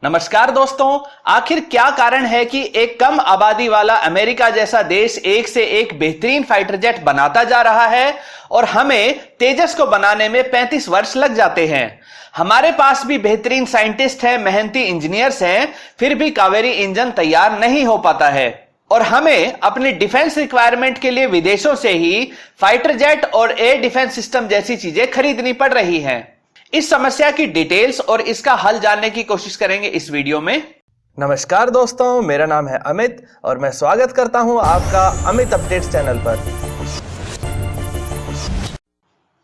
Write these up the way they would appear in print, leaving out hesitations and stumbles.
नमस्कार दोस्तों, आखिर क्या कारण है कि एक कम आबादी वाला अमेरिका जैसा देश एक से एक बेहतरीन फाइटर जेट बनाता जा रहा है और हमें तेजस को बनाने में 35 वर्ष लग जाते हैं। हमारे पास भी बेहतरीन साइंटिस्ट हैं, मेहनती इंजीनियर्स हैं, फिर भी कावेरी इंजन तैयार नहीं हो पाता है और हमें अपनी डिफेंस रिक्वायरमेंट के लिए विदेशों से ही फाइटर जेट और एयर डिफेंस सिस्टम जैसी चीजें खरीदनी पड़ रही हैं। इस समस्या की डिटेल्स और इसका हल जानने की कोशिश करेंगे इस वीडियो में। नमस्कार दोस्तों, मेरा नाम है अमित और मैं स्वागत करता हूं आपका अमित अपडेट्स चैनल पर।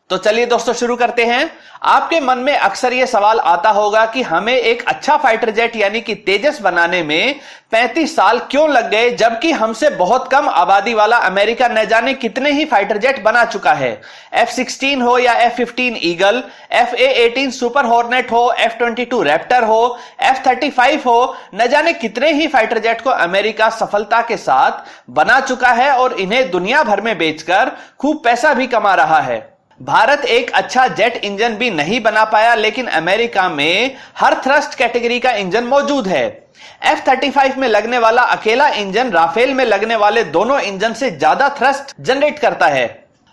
तो चलिए दोस्तों शुरू करते हैं। आपके मन में अक्सर यह सवाल आता होगा कि हमें एक अच्छा फाइटर जेट यानी कि तेजस बनाने में 35 साल क्यों लग गए, जबकि हमसे बहुत कम आबादी वाला अमेरिका न जाने कितने ही फाइटर जेट बना चुका है। F-16 हो या F-15 eagle, FA-18 super hornet हो, F-22 रैप्टर हो, F-35 हो, न जाने कितने ही फाइटर जेट को अमेरिका सफलता के साथ बना चुका है और इन्हें दुनिया भर में बेचकर खूब पैसा भी कमा रहा है। भारत एक अच्छा जेट इंजन भी नहीं बना पाया, लेकिन अमेरिका में हर थ्रस्ट कैटेगरी का इंजन मौजूद है। F-35 में लगने वाला अकेला इंजन राफेल में लगने वाले दोनों इंजन से ज्यादा थ्रस्ट जनरेट करता है।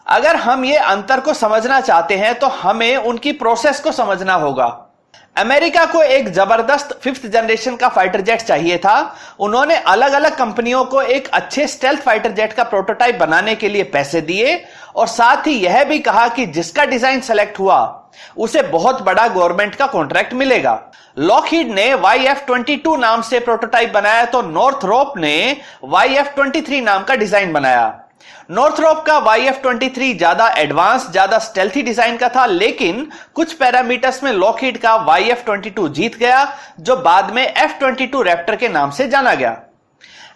अगर हम ये अंतर को समझना चाहते हैं तो हमें उनकी प्रोसेस को समझना होगा। अमेरिका को एक जबरदस्त 5th जनरेशन का फाइटर जेट चाहिए था। उन्होंने अलग अलग कंपनियों को एक अच्छे स्टेल्थ फाइटर जेट का प्रोटोटाइप बनाने के लिए पैसे दिए और साथ ही यह भी कहा कि जिसका डिजाइन सेलेक्ट हुआ उसे बहुत बड़ा गवर्नमेंट का कॉन्ट्रैक्ट मिलेगा। लॉकहीड ने YF-22 नाम से प्रोटोटाइप बनाया तो नॉर्थरोप ने YF-23 नाम का डिजाइन बनाया। नॉर्थरोप का YF-23 ज्यादा एडवांस, ज्यादा स्टेल्थी डिजाइन का था, लेकिन कुछ पैरामीटर्स में लॉकहीड का YF-22 जीत गया, जो बाद में F-22 रैप्टर के नाम से जाना गया।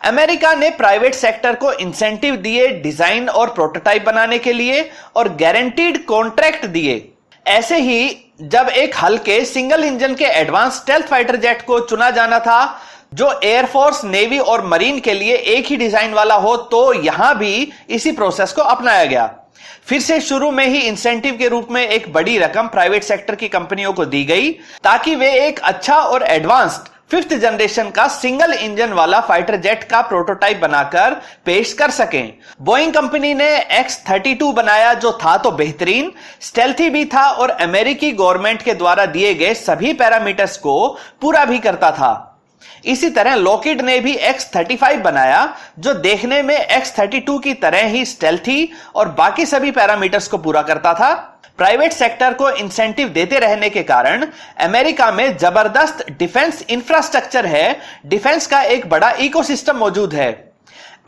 अमेरिका ने प्राइवेट सेक्टर को इंसेंटिव दिए डिजाइन और प्रोटोटाइप बनाने के लिए और गारंटीड कॉन्ट्रैक्ट दिए। ऐसे ही जब एक हल्के सिंगल इंजन के एडवांस स्टेल्थ फाइटर जेट को चुना जाना था जो एयरफोर्स, नेवी और मरीन के लिए एक ही डिजाइन वाला हो, तो यहां भी इसी प्रोसेस को अपनाया गया। फिर से शुरू में ही इंसेंटिव के रूप में एक बड़ी रकम प्राइवेट सेक्टर की कंपनियों को दी गई ताकि वे एक अच्छा और एडवांस्ड 5th जनरेशन का सिंगल इंजन वाला फाइटर जेट का प्रोटोटाइप बनाकर पेश कर सकें। बोइंग कंपनी ने X-32 बनाया जो था तो बेहतरीन, स्टेल्थी भी था और अमेरिकी गवर्नमेंट के द्वारा दिए गए सभी पैरामीटर्स को पूरा भी करता था। इसी तरह लॉकहीड ने भी X-35 बनाया जो देखने में X-32 की तरह ही स्टेल्थी और बाकी सभी पैरामीटर्स को पूरा करता था। प्राइवेट सेक्टर को इंसेंटिव देते रहने के कारण अमेरिका में जबरदस्त डिफेंस इंफ्रास्ट्रक्चर है, डिफेंस का एक बड़ा इकोसिस्टम मौजूद है।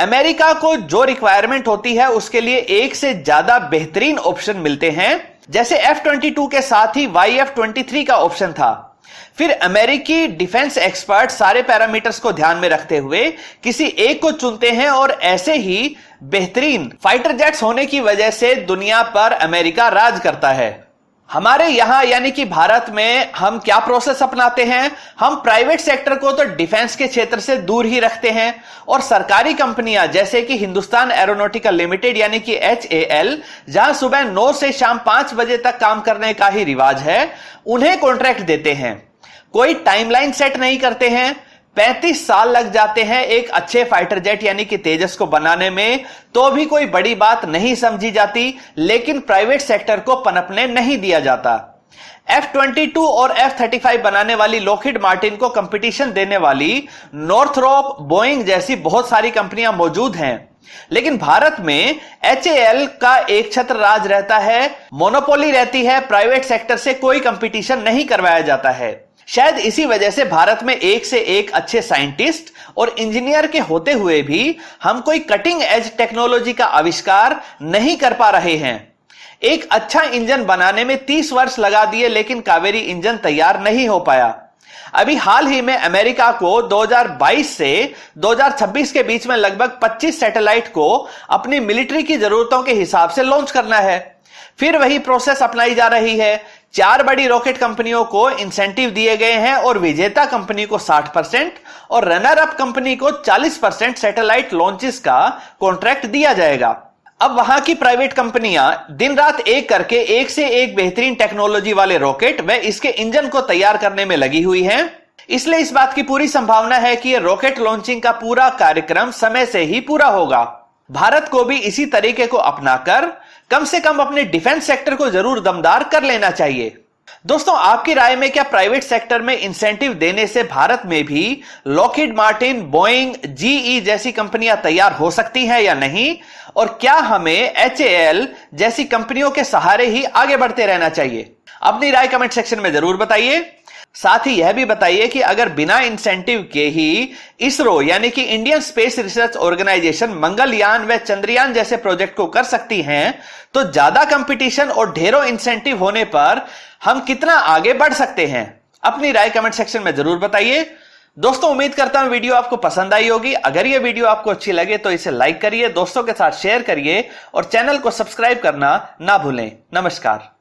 अमेरिका को जो रिक्वायरमेंट होती है उसके लिए एक से ज्यादा बेहतरीन ऑप्शन मिलते हैं, जैसे F-22 के साथ ही YF-23 का ऑप्शन था। फिर अमेरिकी डिफेंस एक्सपर्ट सारे पैरामीटर्स को ध्यान में रखते हुए किसी एक को चुनते हैं और ऐसे ही बेहतरीन फाइटर जेट्स होने की वजह से दुनिया पर अमेरिका राज करता है। हमारे यहां यानी कि भारत में हम क्या प्रोसेस अपनाते हैं? हम प्राइवेट सेक्टर को तो डिफेंस के क्षेत्र से दूर ही रखते हैं और सरकारी कंपनियां जैसे कि हिंदुस्तान एरोनॉटिकल लिमिटेड यानी कि HAL, जहां सुबह 9 से शाम 5 बजे तक काम करने का ही रिवाज है, उन्हें कॉन्ट्रैक्ट देते हैं। कोई टाइमलाइन सेट नहीं करते हैं। 35 साल लग जाते हैं एक अच्छे फाइटर जेट यानी कि तेजस को बनाने में, तो भी कोई बड़ी बात नहीं समझी जाती, लेकिन प्राइवेट सेक्टर को पनपने नहीं दिया जाता। F-22 और F-35 बनाने वाली लॉकहीड मार्टिन को कंपटीशन देने वाली नॉर्थरोप, बोइंग जैसी बहुत सारी कंपनियां मौजूद हैं, लेकिन भारत में HAL का एक छत्र राज रहता है, मोनोपोली रहती है, प्राइवेट सेक्टर से कोई कंपटीशन नहीं करवाया जाता है। शायद इसी वजह से भारत में एक से एक अच्छे साइंटिस्ट और इंजीनियर के होते हुए भी हम कोई कटिंग एज टेक्नोलॉजी का आविष्कार नहीं कर पा रहे हैं। एक अच्छा इंजन बनाने में 30 वर्ष लगा दिए, लेकिन कावेरी इंजन तैयार नहीं हो पाया। अभी हाल ही में अमेरिका को 2022 से 2026 के बीच में लगभग 25 सैटेलाइट को अपनी मिलिट्री की जरूरतों के हिसाब से लॉन्च करना है। फिर वही प्रोसेस अपनाई जा रही है। 4 बड़ी रॉकेट कंपनियों को इंसेंटिव दिए गए हैं और विजेता कंपनी को 60% और रनर अप कंपनी को 40% सैटेलाइट लॉन्चेस का कॉन्ट्रैक्ट दिया जाएगा। अब वहां की प्राइवेट कंपनियां दिन रात एक करके एक से एक बेहतरीन टेक्नोलॉजी वाले रॉकेट व इसके इंजन को तैयार करने में लगी हुई हैं। इसलिए इस बात की पूरी संभावना है कि यह रॉकेट लॉन्चिंग का पूरा कार्यक्रम समय से ही पूरा होगा। भारत को भी इसी तरीके को अपनाकर कम से कम अपने डिफेंस सेक्टर को जरूर दमदार कर लेना चाहिए। दोस्तों, आपकी राय में क्या प्राइवेट सेक्टर में इंसेंटिव देने से भारत में भी लॉकहीड मार्टिन, बोइंग, जीई जैसी कंपनियां तैयार हो सकती हैं या नहीं? और क्या हमें HAL जैसी कंपनियों के सहारे ही आगे बढ़ते रहना चाहिए? अपनी राय कमेंट सेक्शन में जरूर बताइए। साथ ही यह भी बताइए कि अगर बिना इंसेंटिव के ही इसरो यानी कि Indian Space Research Organisation Mangalyaan व चंद्रयान जैसे प्रोजेक्ट को कर सकती हैं, तो ज्यादा कंपटीशन और ढेरों इंसेंटिव होने पर हम कितना आगे बढ़ सकते हैं? अपनी राय कमेंट सेक्शन में जरूर बताइए। दोस्तों, उम्मीद करता हूं वीडियो आपको पसंद आई होगी। अगर यह वीडियो आपको अच्छी लगे तो इसे लाइक करिए, दोस्तों के साथ शेयर करिए और चैनल को सब्सक्राइब करना ना भूलें। नमस्कार।